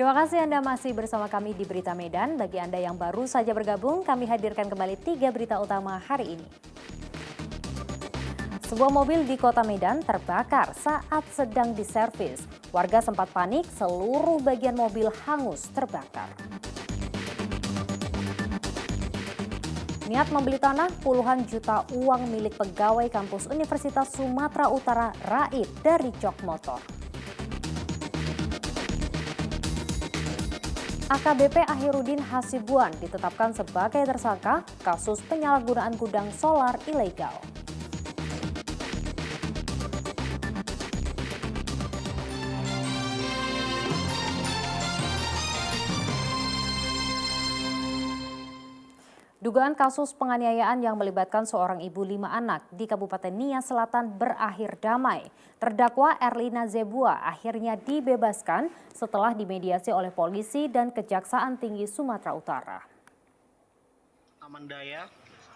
Terima kasih Anda masih bersama kami di Berita Medan. Bagi Anda yang baru saja bergabung, kami hadirkan kembali 3 berita utama hari ini. Sebuah mobil di Kota Medan terbakar saat sedang diservis. Warga sempat panik, seluruh bagian mobil hangus terbakar. Niat membeli tanah puluhan juta uang milik pegawai kampus Universitas Sumatera Utara raib dari jok motor. AKBP Ahirudin Hasibuan ditetapkan sebagai tersangka kasus penyalahgunaan gudang solar ilegal. Dugaan kasus penganiayaan yang melibatkan seorang ibu 5 anak di Kabupaten Nia Selatan berakhir damai. Terdakwa Erlina Zebua akhirnya dibebaskan setelah dimediasi oleh polisi dan Kejaksaan Tinggi Sumatera Utara.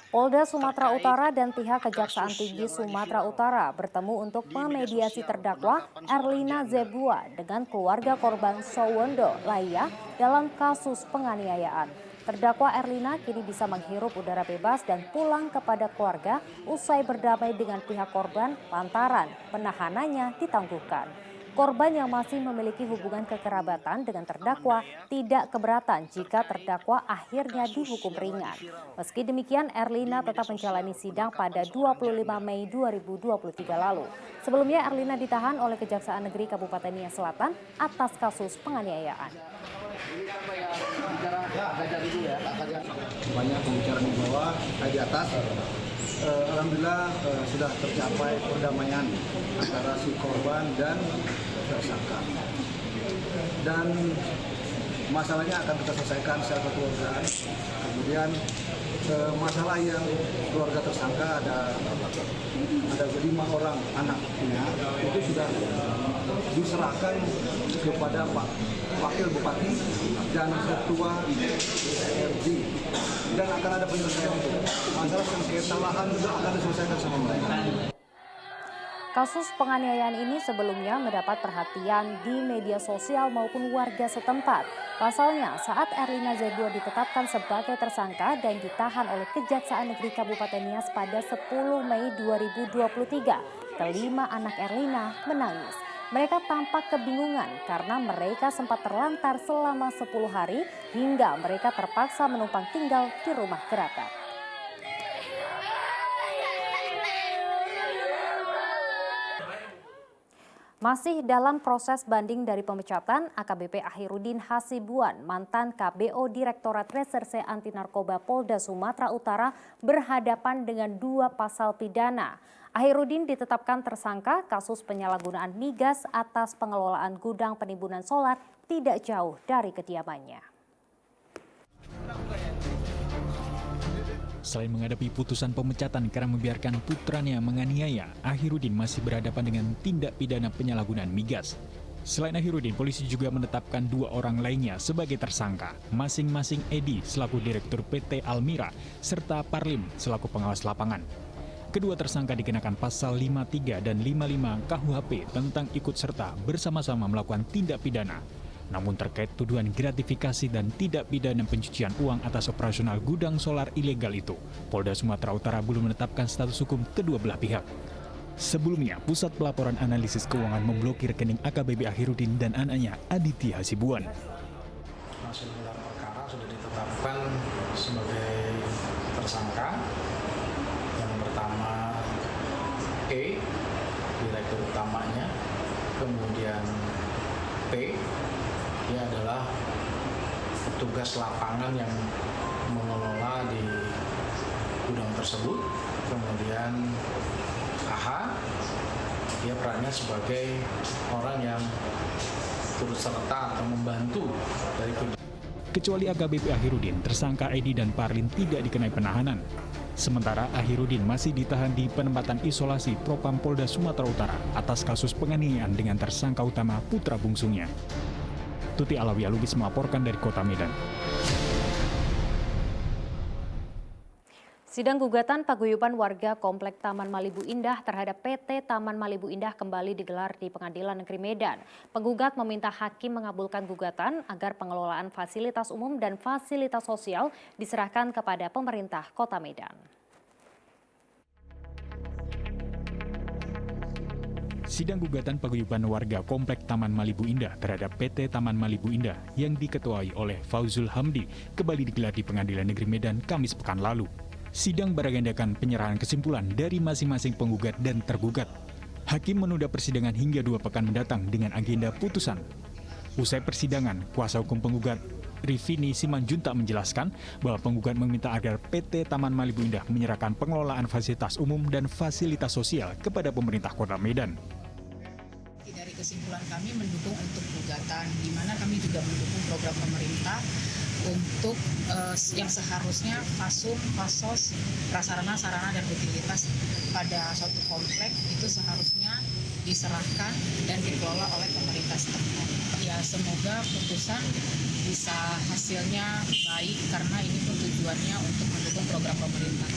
Polda Sumatera Utara dan pihak Kejaksaan Tinggi Sumatera Utara bertemu untuk memediasi terdakwa Erlina Zebua dengan keluarga korban Sowondo Laya dalam kasus penganiayaan. Terdakwa Erlina kini bisa menghirup udara bebas dan pulang kepada keluarga usai berdamai dengan pihak korban lantaran penahanannya ditangguhkan. Korban yang masih memiliki hubungan kekerabatan dengan terdakwa tidak keberatan jika terdakwa akhirnya dihukum ringan. Meski demikian, Erlina tetap menjalani sidang pada 25 Mei 2023 lalu. Sebelumnya, Erlina ditahan oleh Kejaksaan Negeri Kabupaten Nia Selatan atas kasus penganiayaan. Banyak pembicaraan di bawah, di atas. Alhamdulillah sudah tercapai perdamaian antara si korban dan tersangka. Dan masalahnya akan kita selesaikan secara kekeluargaan. Kemudian masalah yang keluarga tersangka ada 5 orang anaknya itu sudah diserahkan kepada Pak Wakil Bupati dan Ketua RD, dan akan ada penyelesaian itu. Masalah sengketa lahan juga akan diselesaikan sama mereka. Kasus penganiayaan ini sebelumnya mendapat perhatian di media sosial maupun warga setempat. Pasalnya, saat Erlina Zebua ditetapkan sebagai tersangka dan ditahan oleh Kejaksaan Negeri Kabupaten Nias pada 10 Mei 2023, kelima anak Erlina menangis. Mereka tampak kebingungan karena mereka sempat terlantar selama 10 hari hingga mereka terpaksa menumpang tinggal di rumah kerabat. Masih dalam proses banding dari pemecatan, AKBP Ahirudin Hasibuan, mantan KBO Direktorat Reserse Anti Narkoba Polda Sumatera Utara, berhadapan dengan 2 pasal pidana. Ahirudin ditetapkan tersangka kasus penyalahgunaan migas atas pengelolaan gudang penimbunan solar tidak jauh dari kediamannya. Selain menghadapi putusan pemecatan karena membiarkan putranya menganiaya, Ahirudin masih berhadapan dengan tindak pidana penyalahgunaan migas. Selain Ahirudin, polisi juga menetapkan 2 orang lainnya sebagai tersangka, masing-masing Edi selaku Direktur PT Almira, serta Parlim selaku pengawas lapangan. Kedua tersangka dikenakan pasal 53 dan 55 KUHP tentang ikut serta bersama-sama melakukan tindak pidana. Namun terkait tuduhan gratifikasi dan tidak pidana pencucian uang atas operasional gudang solar ilegal itu, Polda Sumatera Utara belum menetapkan status hukum kedua belah pihak. Sebelumnya, Pusat Pelaporan Analisis Keuangan memblokir rekening AKBP Ahirudin dan anaknya Aditya Hasibuan. Masih dalam perkara sudah ditetapkan sebagai tersangka. Yang pertama E, direktur utamanya, kemudian P, dia adalah petugas lapangan yang mengelola di gudang tersebut. Kemudian AH, dia perannya sebagai orang yang turut serta atau membantu dari gudang. Kecuali AKBP Ahirudin, tersangka Edi dan Parlin tidak dikenai penahanan. Sementara Ahirudin masih ditahan di penempatan isolasi Propam Polda Sumatera Utara atas kasus penganiayaan dengan tersangka utama putra bungsunya. Tuti Alawiyah Lubis melaporkan dari Kota Medan. Sidang gugatan paguyuban warga Komplek Taman Malibu Indah terhadap PT Taman Malibu Indah kembali digelar di Pengadilan Negeri Medan. Penggugat meminta hakim mengabulkan gugatan agar pengelolaan fasilitas umum dan fasilitas sosial diserahkan kepada pemerintah Kota Medan. Sidang gugatan paguyuban warga Komplek Taman Malibu Indah terhadap PT Taman Malibu Indah yang diketuai oleh Fauzul Hamdi kembali digelar di Pengadilan Negeri Medan Kamis pekan lalu. Sidang beragendakan penyerahan kesimpulan dari masing-masing penggugat dan tergugat. Hakim menunda persidangan hingga 2 pekan mendatang dengan agenda putusan. Usai persidangan, kuasa hukum penggugat Rifini Simanjuntak menjelaskan bahwa penggugat meminta agar PT Taman Malibu Indah menyerahkan pengelolaan fasilitas umum dan fasilitas sosial kepada pemerintah Kota Medan. Dari kesimpulan kami mendukung untuk gugatan, di mana kami juga mendukung program pemerintah untuk yang seharusnya fasum, fasos, prasarana, sarana, dan utilitas pada suatu komplek itu seharusnya diserahkan dan dikelola oleh pemerintah setempat. Ya, semoga putusan bisa hasilnya baik karena ini pun tujuannya untuk mendukung program pemerintah.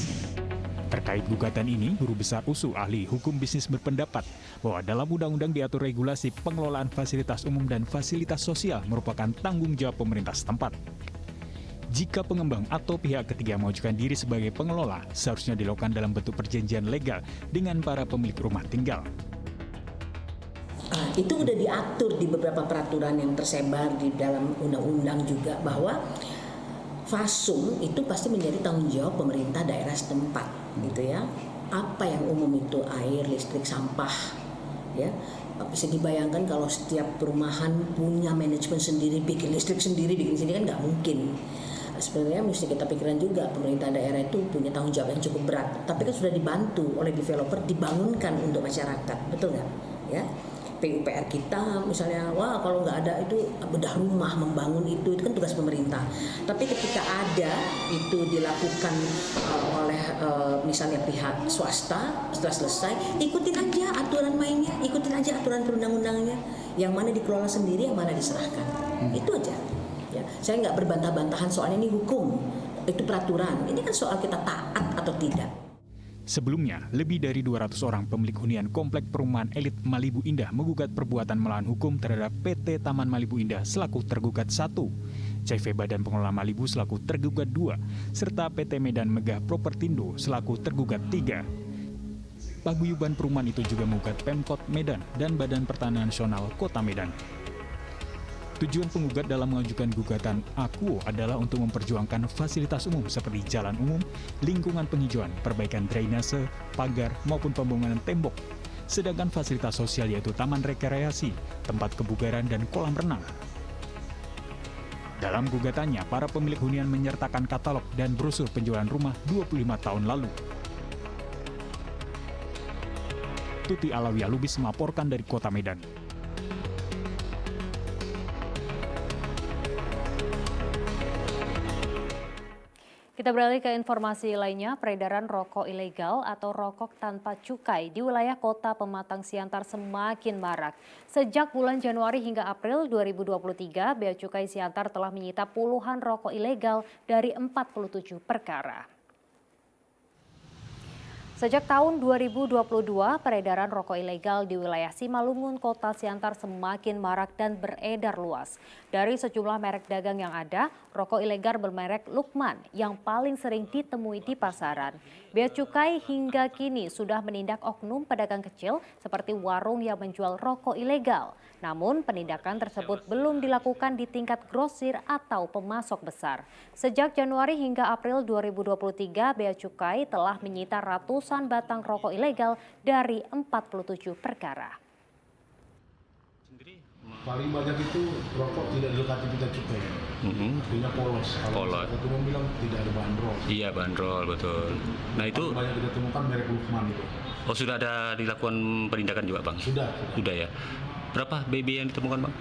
Terkait gugatan ini, Guru Besar USU Ahli Hukum Bisnis berpendapat bahwa dalam undang-undang diatur regulasi pengelolaan fasilitas umum dan fasilitas sosial merupakan tanggung jawab pemerintah setempat. Jika pengembang atau pihak ketiga mengajukan diri sebagai pengelola, seharusnya dilakukan dalam bentuk perjanjian legal dengan para pemilik rumah tinggal. Itu udah diatur di beberapa peraturan yang tersebar di dalam undang-undang juga bahwa fasum itu pasti menjadi tanggung jawab pemerintah daerah setempat, gitu ya. Apa yang umum itu air, listrik, sampah, ya. Bisa dibayangkan kalau setiap perumahan punya manajemen sendiri, bikin listrik sendiri, bikin sendiri kan nggak mungkin. Sebenarnya mesti kita pikiran juga pemerintah daerah itu punya tanggung jawab yang cukup berat. Tapi kan sudah dibantu oleh developer dibangunkan untuk masyarakat, betul nggak? Ya. PUPR kita misalnya, wah kalau nggak ada itu bedah rumah, membangun itu kan tugas pemerintah. Tapi ketika ada itu dilakukan oleh misalnya pihak swasta, setelah selesai ikutin aja aturan mainnya, ikutin aja aturan perundang-undangnya, yang mana dikelola sendiri, yang mana diserahkan. Itu aja. Ya, saya nggak berbantah-bantahan soalnya ini hukum, itu peraturan. Ini kan soal kita taat atau tidak. Sebelumnya, lebih dari 200 orang pemilik hunian Komplek Perumahan Elit Malibu Indah menggugat perbuatan melawan hukum terhadap PT Taman Malibu Indah selaku tergugat 1, CV Badan Pengelola Malibu selaku tergugat 2, serta PT Medan Megah Propertindo selaku tergugat 3. Paguyuban perumahan itu juga menggugat Pemkot Medan dan Badan Pertanahan Nasional Kota Medan. Tujuan penggugat dalam mengajukan gugatan Akuo adalah untuk memperjuangkan fasilitas umum seperti jalan umum, lingkungan penghijauan, perbaikan drainase, pagar, maupun pembangunan tembok. Sedangkan fasilitas sosial yaitu taman rekreasi, tempat kebugaran, dan kolam renang. Dalam gugatannya, para pemilik hunian menyertakan katalog dan brosur penjualan rumah 25 tahun lalu. Tuti Alawi Lubis melaporkan dari Kota Medan. Kita beralih ke informasi lainnya, peredaran rokok ilegal atau rokok tanpa cukai di wilayah Kota Pematang Siantar semakin marak. Sejak bulan Januari hingga April 2023, Bea Cukai Siantar telah menyita puluhan rokok ilegal dari 47 perkara. Sejak tahun 2022, peredaran rokok ilegal di wilayah Simalungun, Kota Siantar semakin marak dan beredar luas. Dari sejumlah merek dagang yang ada, rokok ilegal bermerek Lukman yang paling sering ditemui di pasaran. Bea Cukai hingga kini sudah menindak oknum pedagang kecil seperti warung yang menjual rokok ilegal. Namun penindakan tersebut belum dilakukan di tingkat grosir atau pemasok besar. Sejak Januari hingga April 2023, Bea Cukai telah menyita ratusan batang rokok ilegal dari 47 perkara. Paling banyak itu rokok tidak dilengkapi bea cukai, artinya polos. Kalau ketemu bilang tidak ada bandrol. Iya, bandrol, betul. Nah itu banyak kita temukan merek Lukman itu. Oh, sudah ada dilakukan penindakan juga, Bang? Sudah ya. Berapa BB yang ditemukan, Bang?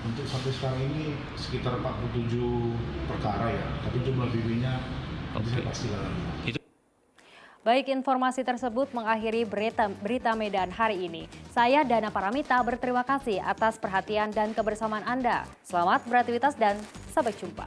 Untuk sampai sekarang ini sekitar 47 perkara ya, tapi jumlah BB-nya saya pastikan lagi. Baik, informasi tersebut mengakhiri berita Medan hari ini. Saya Dana Paramita berterima kasih atas perhatian dan kebersamaan Anda. Selamat beraktivitas dan sampai jumpa.